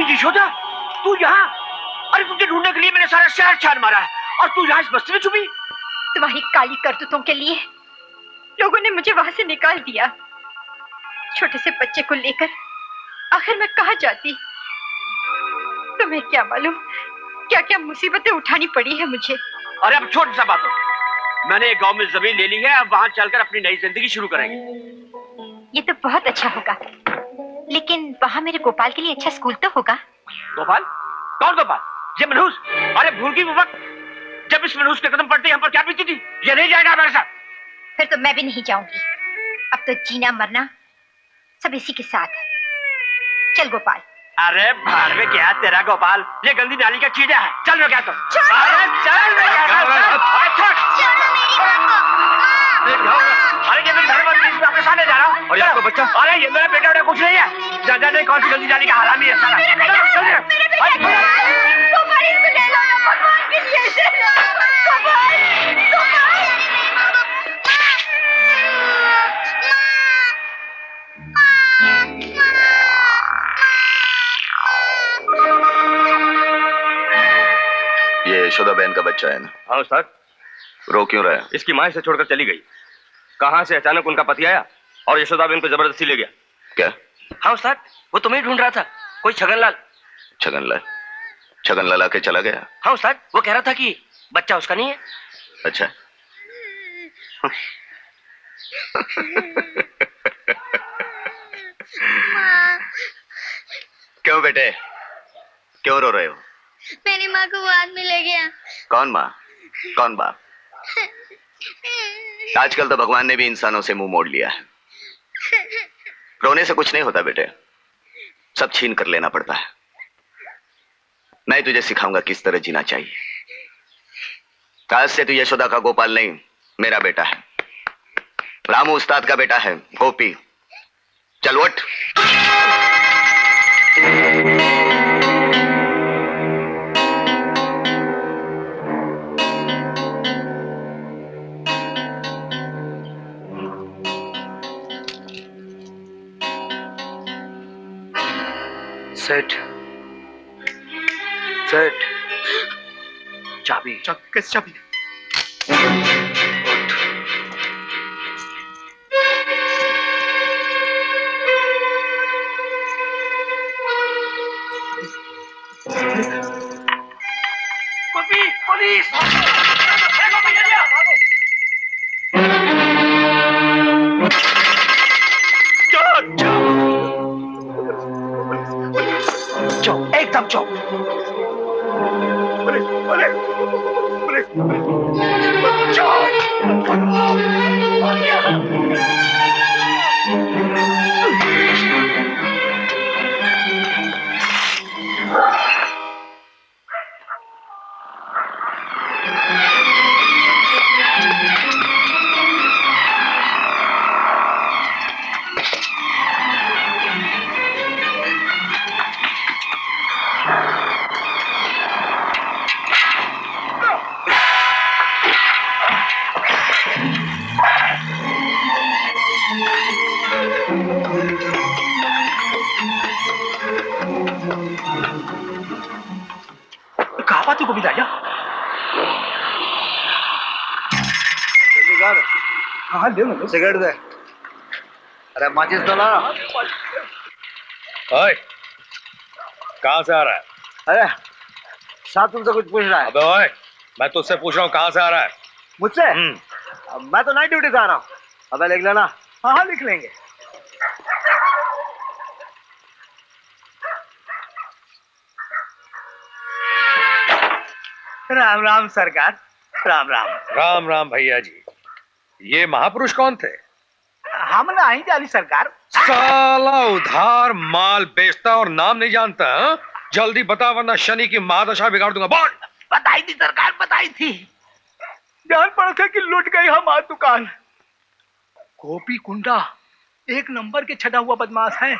अरे यशोदा, तू यहाँ? अरे तुझे ढूंढने के लिए मैंने सारा शहर छान मारा है और तू यहाँ इस बस्ती में छुपी? तुम्हारी काली करतूतों के लिए लोगों ने मुझे वहां से निकाल दिया। छोटे से बच्चे को लेकर आखिर मैं कहाँ जाती? तुम्हें क्या मालूम क्या क्या मुसीबतें उठानी पड़ी है मुझे। अरे अब छोटी सा बात हो, मैंने एक गांव में जमीन ले ली है, अब वहां चलकर अपनी नई जिंदगी शुरू करेंगे। ये तो बहुत अच्छा होगा, लेकिन वहां मेरे गोपाल के लिए अच्छा स्कूल तो होगा। गोपाल? कौन गोपाल? ये मनहूस? अरे भूल गई वो वक्त जब इस मनहूस के कदम पड़ते यहाँ पर क्या बीती थी? ये नहीं जाएगा हमारे साथ। फिर तो मैं भी नहीं जाऊंगी। अब तो जीना मरना सब इसी के साथ है। चल गोपाल। अरे भाड़ में क्या तेरा गोपाल, ये गंदी नाली का कीड़ा है। चल मैं कहता हूँ। अरे चल मैं कहता हूँ। अरे ये मेरी धर्म मैं आपके सामने जा रहा हूँ। और आपका बच्चा? अरे ये मेरा बेटा कुछ नहीं है। जा नहीं, कौन सी गंदी नाली का हरामी है साला। ये यशोदा बहन का बच्चा है ना? हाँ उस्ताद। रो क्यों रहा है? इसकी माँ इसे छोड़कर चली गई। कहाँ से अचानक उनका पति आया और यशोदा बहन को जबरदस्ती ले गया। क्या? हाँ उस्ताद, वो तुम्हें ढूंढ रहा था, कोई छगनलाल। छगनलाल? छगनलाल आके चला गया? हाँ उस्ताद, वो कह रहा था कि बच्चा उसका नहीं है। अच्छा। क्यों बेटे, क्यों रो रहे हो? मेरी माँ को वो आदमी ले गया। कौन माँ, कौन बाप? आजकल तो भगवान ने भी इंसानों से मुंह मोड़ लिया है। रोने से कुछ नहीं होता बेटे, सब छीन कर लेना पड़ता है। मैं तुझे सिखाऊंगा किस तरह जीना चाहिए। आज से तू यशोदा का गोपाल नहीं, मेरा बेटा है। रामू उस्ताद का बेटा है, गोपी। चल उठ। सेठ, सेठ, चाबी। किस चाबी? पुलिस! चुप, एकदम चुप। पुलिस, पुलिस, पुलिस, कहाँ बात को भी राजा? हाँ ले मुझे सिगरेट दे। अरे माचिस तो ला। ओए, कहाँ से आ रहा है? अरे साहब तुमसे कुछ पूछ रहा है। अबे ओए, मैं तुझसे पूछ रहा हूँ कहाँ से आ रहा है? मुझसे? मैं तो नाइट ड्यूटी से आ रहा हूँ। अबे लिख लेना। हाँ हाँ लिख लेंगे। राम राम सरकार। राम राम। राम राम भैया जी। ये महापुरुष कौन थे? हम ना ही जाली सरकार। साला उधार माल बेचता और नाम नहीं जानता। हा? जल्दी बता वरना शनि की महादशा बिगाड़ दूंगा। बोल। बताई थी सरकार, बताई थी। जान पड़ा था कि लुट गई हमारी दुकान। गोपी कुंडा एक नंबर के छटा हुआ बदमाश है।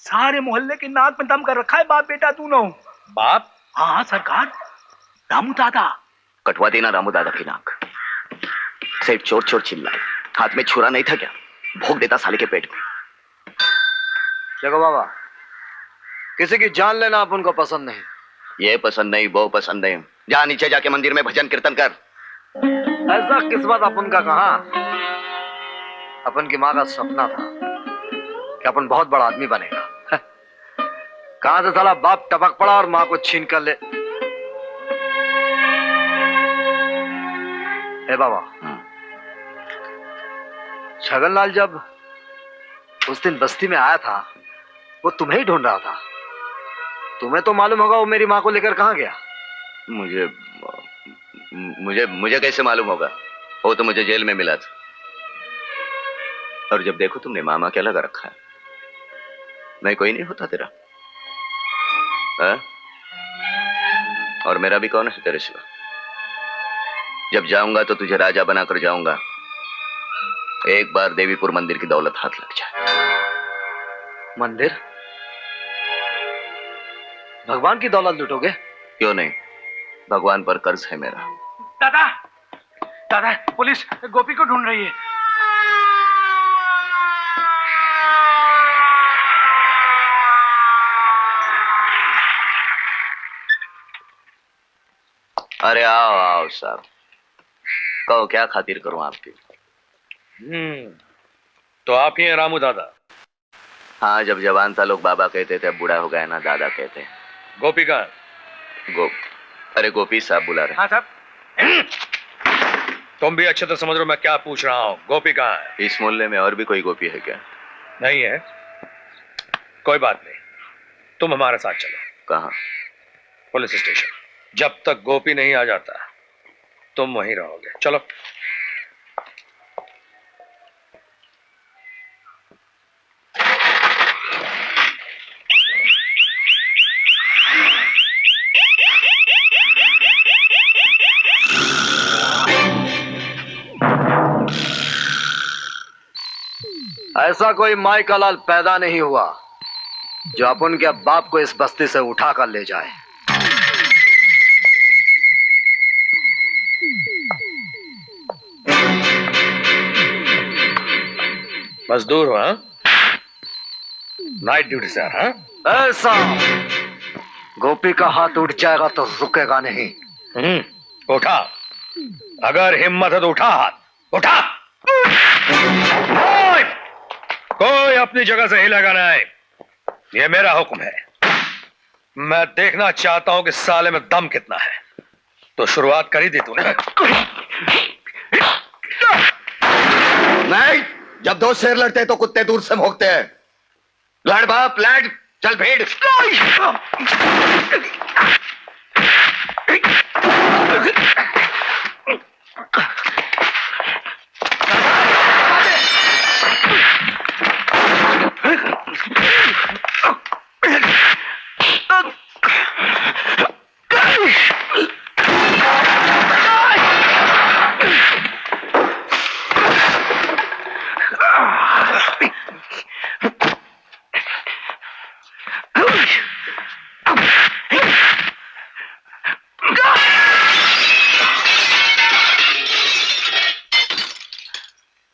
सारे मोहल्ले के नाक में दम कर रखा है बाप बेटा दोनों। बाप? हाँ सरकार, रामू दादा। कटवा देना रामू दादा की नाक। सिर्फ चोर चोर चिल्लाए, हाथ में छुरा नहीं था क्या? भोग देता साले के पेट में। देखो बाबा, किसी की जान लेना अपन को पसंद नहीं। ये पसंद नहीं, वो पसंद नहीं। जा नीचे जाके मंदिर में भजन कीर्तन कर। ऐसा किस्मत अपन का कहा। अपन की माँ का सपना था कि अपन बहुत बड़ा आदमी बनेगा। कहां से साला बाप टपक पड़ा और माँ को छीन कर ले। ए बाबा, छगनलाल जब उस दिन बस्ती में आया था वो तुम्हें ही ढूंढ रहा था। तुम्हें तो मालूम होगा वो मेरी माँ को लेकर कहाँ गया। मुझे मुझे मुझे कैसे मालूम होगा? वो तो मुझे जेल में मिला था। और जब देखो तुमने मामा क्या लगा रखा है। मैं कोई नहीं होता तेरा, है? और मेरा भी कौन है तेरे सिवा? जब जाऊंगा तो तुझे राजा बनाकर जाऊंगा। एक बार देवीपुर मंदिर की दौलत हाथ लग जाए। मंदिर? भगवान की दौलत लूटोगे? क्यों नहीं, भगवान पर कर्ज है मेरा। दादा, दादा, पुलिस गोपी को ढूंढ रही है। अरे आओ आओ साहब, कहो क्या खातिर करूं आपकी? तो आप ही हैं रामू दादा? हाँ, जब जवान था लोग बाबा कहते थे, अब बूढ़ा हो गया ना दादा कहते हैं। गोपी का? अरे गोपी साहब बुला रहे। हाँ साहब। तुम भी अच्छे तो समझ रहे हो मैं क्या पूछ रहा हूँ। गोपी कहाँ है? इस मोहल्ले में और भी कोई गोपी है क्या? नहीं है। कोई बात नहीं, तुम हमारे साथ चलो। कहाँ? Police station. जब तक गोपी नहीं आ जाता तुम वहीं रहोगे। चलो। ऐसा कोई माई का लाल पैदा नहीं हुआ जो अपन के बाप को इस बस्ती से उठा कर ले जाए। मजदूर हो? नाइट ड्यूटी से? हाँ, ऐसा गोपी का हाथ उठ जाएगा तो रुकेगा नहीं। उठा, अगर हिम्मत है तो उठा हाथ, उठा। कोई अपनी जगह से हिलेगा नहीं, ये मेरा हुक्म है। मैं देखना चाहता हूं कि साले में दम कितना है। तो शुरुआत कर ही दी तूने। नहीं, जब दो शेर लड़ते हैं तो कुत्ते दूर से भौंकते हैं। लड़ बाप लड़, चल भीड़।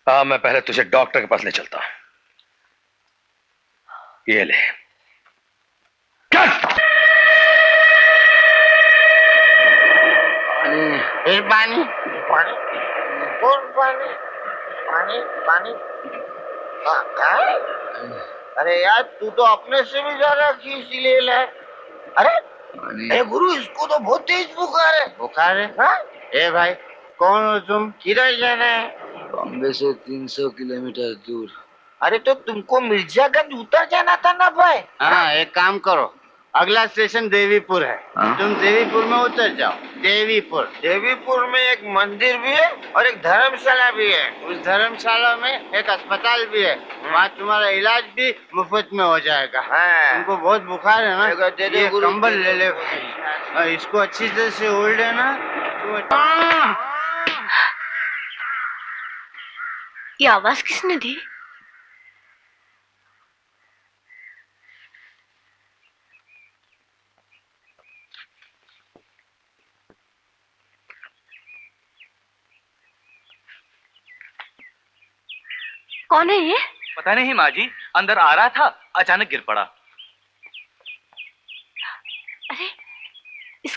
हाँ, मैं पहले तुझे डॉक्टर के पास ले चलता हूं। ये ले। पानी पानी और पानी पानी पानी। अरे यार तू तो अपने से भी ज्यादा खींच ले ले। अरे गुरु, इसको तो बहुत तेज बुखार है। बुखार है? हाँ? ए भाई, कौन हो तुम? किधर जाना है? बॉम्बे से 300 किलोमीटर दूर। अरे तो तुमको मिर्जागंज उतर जाना था ना भाई। हाँ, एक काम करो, अगला स्टेशन देवीपुर है। तुम देवीपुर में उतर जाओ। देवीपुर में एक मंदिर भी है और एक धर्मशाला भी है। उस धर्मशाला में एक अस्पताल भी है। वहाँ तुम्हारा इलाज भी मुफ्त में हो जाएगा। तुमको बहुत बुखार है ना, ये कंबल ले ले भाई। इसको अच्छी तरह से ओढ़ लेना। ये आवाज किसने दी? कौन है ये? पता नहीं माँ जी, अंदर आ रहा था, अचानक गिर पड़ा।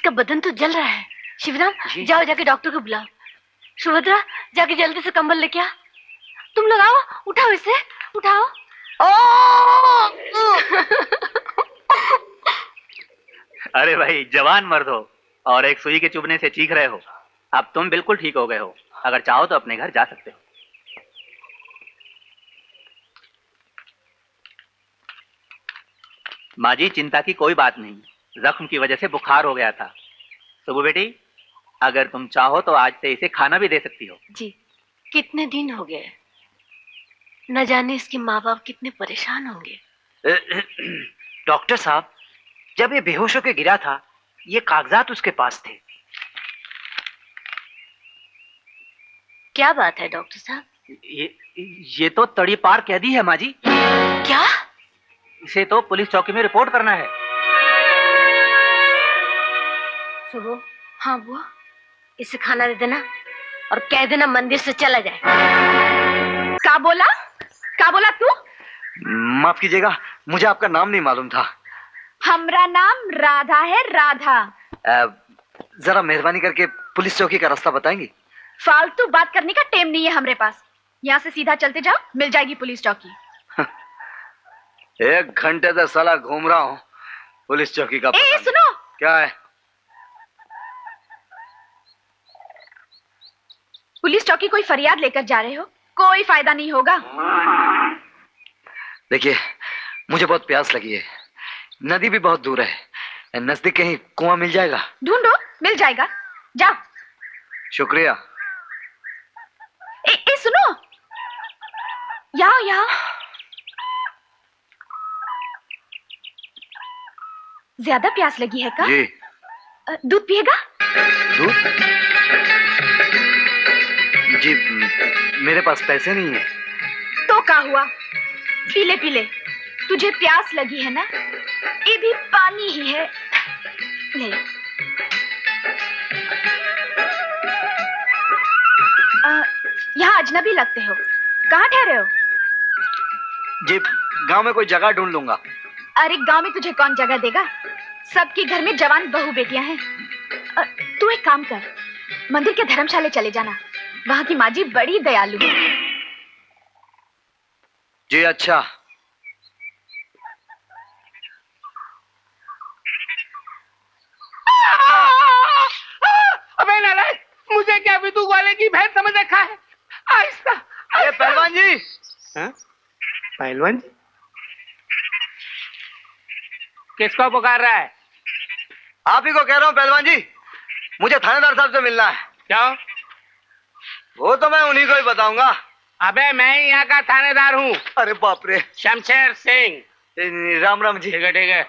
इसका बदन तो जल रहा है। शिवराम, जाओ जाके डॉक्टर को बुलाओ। सुभद्रा, जाके जल्दी से कंबल लेके आ। तुम लोग आओ, उठाओ इसे, उठाओ। अरे भाई, जवान मर्द हो और एक सुई के चुभने से चीख रहे हो। अब तुम बिल्कुल ठीक हो गए हो। अगर चाहो तो अपने घर जा सकते हो। माँ जी, चिंता की कोई बात नहीं, जख्म की वजह से बुखार हो गया था। सुबह बेटी, अगर तुम चाहो तो आज से इसे खाना भी दे सकती हो। जी, कितने दिन हो गए, न जाने इसके माँ बाप कितने परेशान होंगे। डॉक्टर साहब, जब ये बेहोश होकर गिरा था, ये कागजात उसके पास थे। क्या बात है डॉक्टर साहब? ये तो तड़ी पार कैदी है माँ जी। क्या? इसे तो पुलिस चौकी में रिपोर्ट करना है। सुबह, हाँ बुआ, इसे खाना दे देना और कह देना मंदिर से चला जाए। क्या बोला? क्या बोला तू? माफ कीजिएगा, मुझे आपका नाम नहीं मालूम था। हमारा नाम राधा है, राधा। जरा मेहरबानी करके पुलिस चौकी का रास्ता बताएंगी? फालतू बात करने का टाइम नहीं है हमारे पास। यहाँ से सीधा चलते जाओ, मिल जाएगी पुलिस चौकी। 1 घंटे से साला घूम रहा हूँ, पुलिस चौकी का ए, सुनो। क्या है? पुलिस चौकी कोई फरियाद लेकर जा रहे हो, कोई फायदा नहीं होगा। देखिए, मुझे बहुत प्यास लगी है, नदी भी बहुत दूर है, नजदीक कहीं कुआं मिल जाएगा? ढूंढो, मिल जाएगा, जाओ। शुक्रिया। ए, सुनो, यहाँ यहाँ। ज्यादा प्यास लगी है क्या? जी। दूध पिएगा? दूध? जी, मेरे पास पैसे नहीं है। तो क्या हुआ, पी ले पी ले। तुझे प्यास लगी है ना, ये भी पानी ही है, ले ले। यहाँ अजनबी लगते हो, कहाँ ठहरे हो? जी, गांव में कोई जगह ढूंढ लूंगा। अरे गांव में तुझे कौन जगह देगा, सबके घर में जवान बहू बेटियां हैं। तू एक काम कर, मंदिर के धर्मशाले चले जाना, वहां की माँ जी बड़ी दयालु है। जी अच्छा। अबे नालायक, मुझे क्या विदुक वाले की भैंस समझ रखा है? आहिस्ता। अरे पहलवान जी। हाँ? पहलवान जी? किसको पुकार रहा है? आप ही को कह रहा हूँ पहलवान जी, मुझे थानेदार साहब से मिलना है। क्यों? वो तो मैं उन्हीं को ही बताऊंगा। अबे मैं ही यहाँ का थानेदार हूँ। अरे बाप रे। शमशेर सिंह। राम राम जी। ठीक है ठीक है,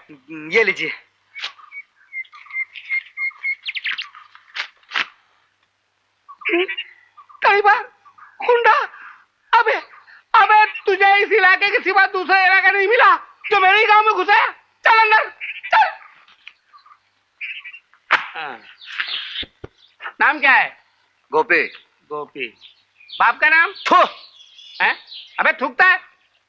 ये लीजिए। कई बार गुंडा। अबे अबे तुझे इस इलाके के सिवा दूसरा इलाका नहीं मिला जो मेरे ही गांव में घुसा है? चल अंदर चल। नाम क्या है? गोपी। गोपी। बाप का नाम? थू। है? अबे थूकता है?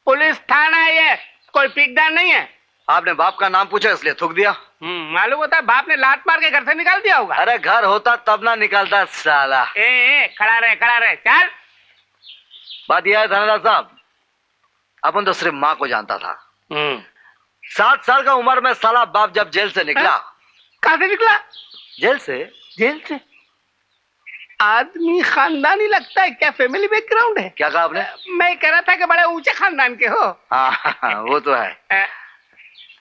पुलिस थाना है ये, कोई पीकदार नहीं है। आपने बाप का नाम पूछा इसलिए थूक दिया। मालूम होता है बाप ने लात मार के घर से निकाल दिया होगा। अरे घर होता तब ना निकालता साला। खड़ा रहे चल। बात यह है थानेदार साहब, अपन तो सिर्फ माँ को जानता था। 7 साल का उम्र में साला बाप जब जेल से निकला। कहाँ से निकला? जेल से। जेल से? आदमी खानदानी लगता है क्या? फैमिली बैकग्राउंड है? क्या कहा आपने? मैं कह रहा था कि बड़े ऊंचे खानदान के हो। हाँ, वो तो है।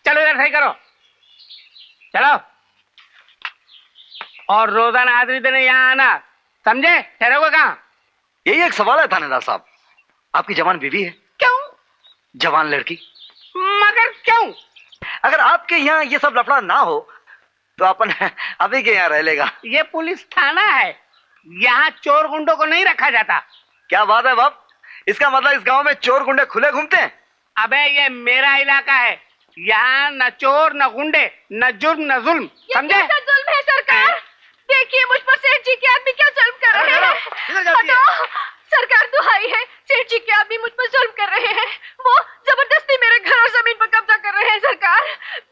चलो इधर सही करो, चलो। और रोजाना हाजिरी देने यहाँ आना, समझे? ठहरोगे कहाँ? यही एक सवाल है थानेदार साहब, आपकी जवान बीवी है? क्यों? जवान लड़की। मगर क्यों? अगर आपके यहाँ ये सब लफड़ा ना हो तो अपन अभी के यहाँ रह लेगा। ये पुलिस थाना है, यहाँ चोर गुंडों को नहीं रखा जाता। क्या बात है बाप, इसका मतलब इस गांव में चोर गुंडे खुले घूमते हैं? अबे ये मेरा इलाका है, यहाँ न चोर न गुंडे न जुर्म न जुल्म, समझे? ये जुल्म है सरकार। देखिए मुझ पर सेठ जी के आदमी क्या जुल्म कर रहे हैं। हटो सरकार, दुहाई है, सेठ जी के आदमी मुझ पर जुल्म कर रहे हैं। वो जबरदस्ती मेरे घर और जमीन पर कब्जा कर रहे हैं सरकार।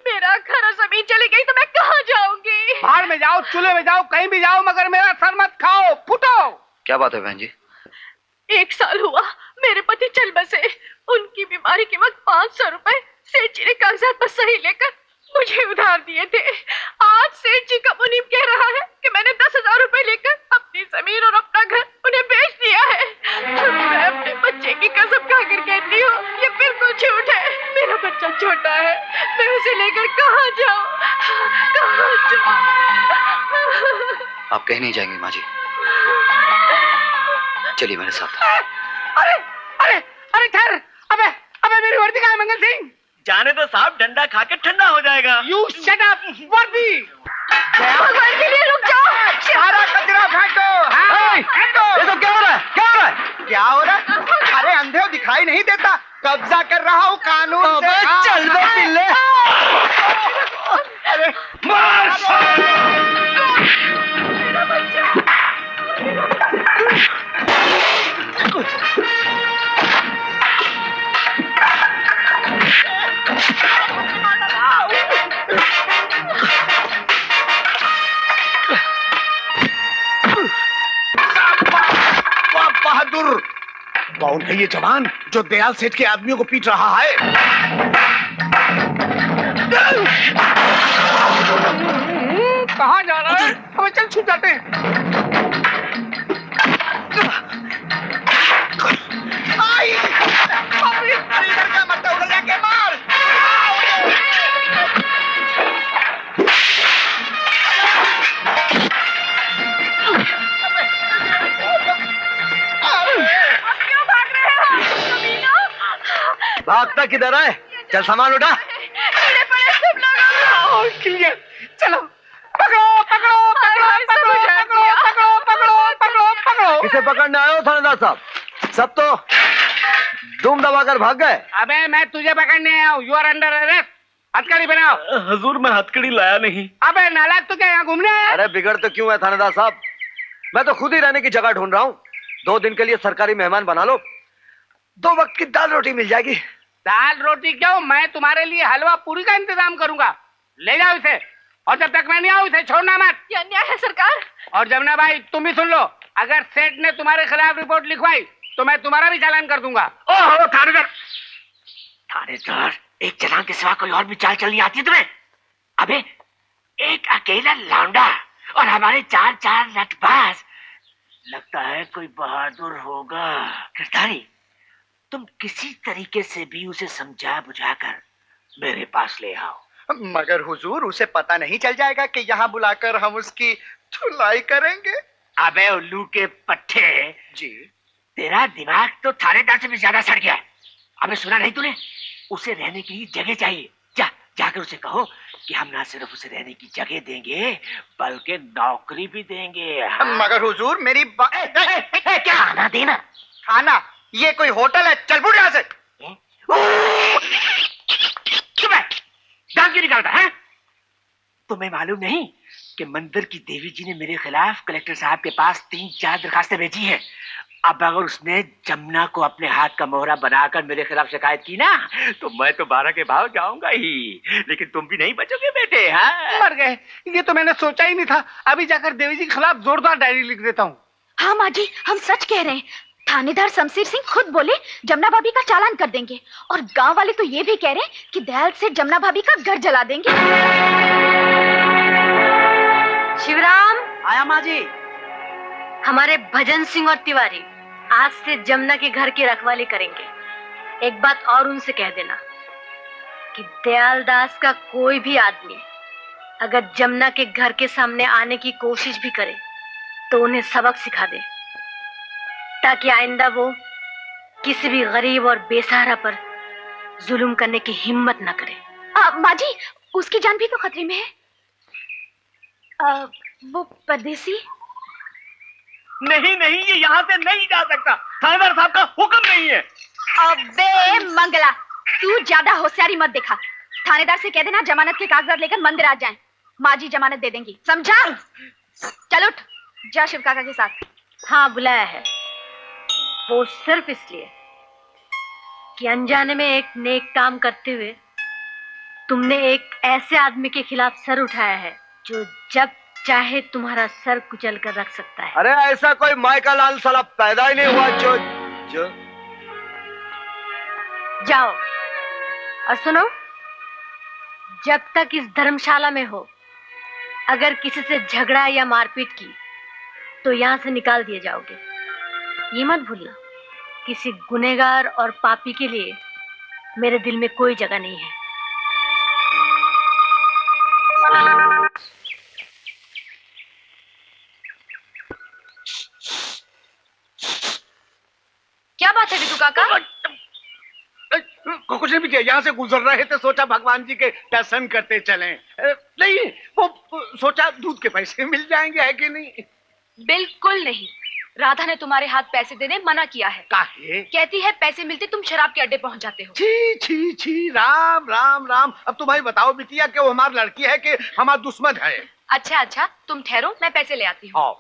मेरा घर और जमीन चली गई तो मैं कहाँ जाऊंगी? बाहर में जाओ। चूल्हे में जाओ, कहीं भी जाओ, मगर मेरा सर मत खाओ। फुटो। क्या बात है बहन जी? 1 साल हुआ मेरे पति चल बसे। उनकी बीमारी के वक्त 500 रुपए सेठ जी ने कागजात पर सही लेकर मुझे उधार दिए थे। आज सेठ जी का मुनीम कह रहा है कि मैंने 10,000 रुपए लेकर अपनी जमीन और अपना घर उन्हें बेच दिया है। मैं अपने बच्चे की कसम खाकर कहती हूँ ये बिल्कुल झूठ है। मेरा बच्चा छोटा है, मैं उसे लेकर कहाँ जाऊँ, कहाँ जाऊँ? आप कहीं नहीं जाएंगे माँ जी, चलिए मेरे साथ। अरे अरे अरे ठहर। अबे अबे मेरी वर्दी कहाँ है मंगल सिंह? जाने तो साहब, डंडा खा के ठंडा हो जाएगा। यू शट अप वर्दी। भगवान के लिए रुक जाओ। सारा कचरा फेंको। हाँ, फेंको। ये सब क्या हो रहा है? क्या हो रहा है? क्या हो रहा है? अरे अंधे हो, दिखाई नहीं देता? कब्जा कर रहा हूँ कानून से। चल बे पिल्ले। अरे मेरा बच्चा। बहादुर, कौन है ये जवान जो दयाल सेठ के आदमियों को पीट रहा है? कहाँ जा रहा है? हमें चल छूट जाते हैं। आई! अरे इधर का मत उधर जाके मार। भागता किधर है? चल सामान उठा। चलो पकड़ो पकड़ो पकड़ो पकड़ो पकड़ो पकड़ो पकड़ो पकड़ो। किसे पकड़ने आए हो थानेदार साहब? सब तो दुम दबाकर भाग गए। अबे मैं तुझे पकड़ने आया हूँ। You are under arrest. हथकड़ी बनाओ। हुजूर, मैं हथकड़ी लाया नहीं। अबे नालायक, तू क्या यहाँ घूमने आया? अरे बिगड़ तो क्यों है थानेदार साहब? मैं तो खुद ही रहने की जगह ढूंढ रहा हूँ। 2 दिन के लिए सरकारी मेहमान बना लो, 2 वक्त की दाल रोटी मिल जाएगी। दाल रोटी क्यों, मैं तुम्हारे लिए हलवा पूरी का इंतजाम करूंगा। ले जाओ इसे, और जब तक मैं नहीं आऊँ इसे छोड़ना मत। क्या अन्याय है सरकार? और जमुना भाई तुम भी सुन लो, अगर सेठ ने तुम्हारे खिलाफ रिपोर्ट लिखवाई तो मैं तुम्हारा भी चालान कर दूंगा। ओहो थानेदार, थानेदार, एक चालान के सिवा कोई और भी चाल चलनी आती है तुम्हें? अबे एक अकेला लौंडा और हमारे 4 लटबाज, लगता है कोई बहादुर होगा। गिरधारी, तुम किसी तरीके से भी उसे समझा बुझाकर मेरे पास ले आओ। मगर हुजूर, उसे पता नहीं चल जाएगा कि यहाँ बुलाकर हम उसकी धुलाई करेंगे? अबे उल्लू के पट्टे जी, तेरा दिमाग तो थानेदार से भी ज्यादा सड़ गया। अबे सुना नहीं तूने? उसे रहने की जगह चाहिए। जाकर उसे कहो कि हम ना सिर्फ उसे रहने की जगह देंगे बल्कि नौकरी भी देंगे। मगर हुजूर मेरी क्या खाना देना? खाना? ये कोई होटल है? चल बुढ़ यहाँ से। चुप है, दांत क्यों निकालता है? तुम्हें मालूम नहीं कि मंदिर की देवी जी ने मेरे खिलाफ कलेक्टर साहब के पास 3-4 दरखास्तें भेजी है। अब अगर उसने जमुना को अपने हाथ का मोहरा बनाकर मेरे खिलाफ शिकायत की ना, तो मैं तो 12 के भाव जाऊंगा ही, लेकिन तुम भी नहीं बचोगे बेटे। हाँ, मर गए। ये तो मैंने सोचा ही नहीं था। अभी जाकर देवी जी के खिलाफ जोरदार डायरी लिख देता हूँ। हाँ माँ जी, हम सच कह रहे हैं। थानेदार शमशेर सिंह खुद बोले जमुना भाभी का चालान कर देंगे, और गांव वाले तो ये भी कह रहे हैं कि दयाल से जमुना भाभी का घर जला देंगे। शिवराम। आया माँ जी। हमारे भजन सिंह और तिवारी आज से जमुना के घर की रखवाली करेंगे। एक बात और उनसे कह देना कि दयाल दास का कोई भी आदमी अगर जमुना के घर के सामने आने की कोशिश भी करे तो उन्हें सबक सिखा दे, ताकि आइंदा वो किसी भी गरीब और बेसहारा पर जुल्म करने की हिम्मत न करे। माँ जी, उसकी जान भी तो खतरे में है। वो परदेसी? नहीं नहीं, ये यहाँ से नहीं जा सकता। थानेदार साहब का हुक्म नहीं है। अबे मंगला, तू ज्यादा होशियारी मत दिखा। थानेदार से कह देना जमानत के कागजात लेकर मंदिर आ जाएं। माँ जी जमानत दे देंगी, समझा? चल उठ, जा शिव काका के साथ। हाँ, बुलाया है वो सिर्फ इसलिए कि अनजाने में एक नेक काम करते हुए तुमने एक ऐसे आदमी के खिलाफ सर उठाया है जो जब चाहे तुम्हारा सर कुचल कर रख सकता है। अरे ऐसा कोई माई का लाल साला पैदा ही नहीं हुआ जो जो जाओ और सुनो, जब तक इस धर्मशाला में हो, अगर किसी से झगड़ा या मारपीट की तो यहां से निकाल दिए जाओगे। ये मत भूलना, किसी गुनहगार और पापी के लिए मेरे दिल में कोई जगह नहीं है। क्या बात है विदु काका? कुछ नहीं किया, यहाँ से गुजर रहे थे, सोचा भगवान जी के दर्शन करते चलें। नहीं, वो सोचा दूध के पैसे मिल जाएंगे, है कि नहीं? बिल्कुल नहीं, राधा ने तुम्हारे हाथ पैसे देने मना किया है। काहे? कहती है पैसे मिलते तुम शराब के अड्डे पहुंच जाते हो। छी छी छी, राम राम राम। अब तुम भाई बताओ बिटिया कि वो हमारी लड़की है कि हमारा दुश्मन है? अच्छा अच्छा, तुम ठहरो, मैं पैसे ले आती हूँ।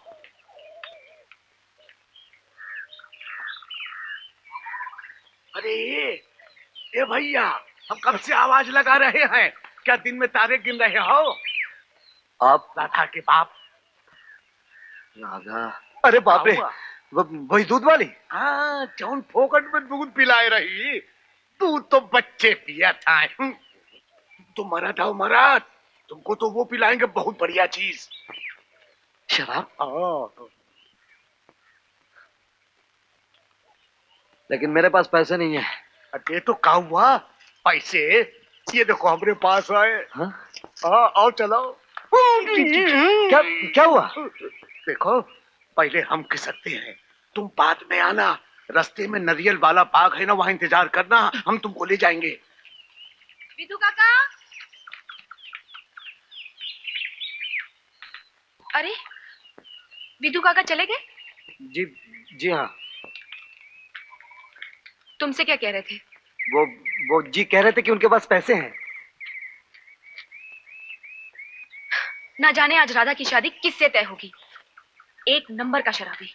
अरे ये भैया, हम कब से आवाज लगा रहे हैं, क्या दिन में तारे गिन रहे हो? आप राधा के बाप। राधा? अरे बाप रे, वही दूध वाली? हाँ, जौन फोकट में दूध पिलाए रही। दूध तो बच्चे पिया था। तुम मरद हो मरद, तुमको तो वो पिलाएंगे बहुत बढ़िया चीज। शराब? लेकिन मेरे पास पैसे नहीं है। अरे तो क्या हुआ, पैसे ये देखो हमारे पास आए। हाँ? आओ चलो। क्या क्या हुआ? देखो, पहले हम खिसकते हैं, तुम बाद में आना। रास्ते में नारियल वाला बाग है ना, वहां इंतजार करना, हम तुमको ले जाएंगे। विदु काका, अरे विदु काका चले गए? जी जी हाँ। तुमसे क्या कह रहे थे? वो जी कह रहे थे कि उनके पास पैसे हैं। ना जाने आज राधा की शादी किससे तय होगी। एक नंबर का शराबी।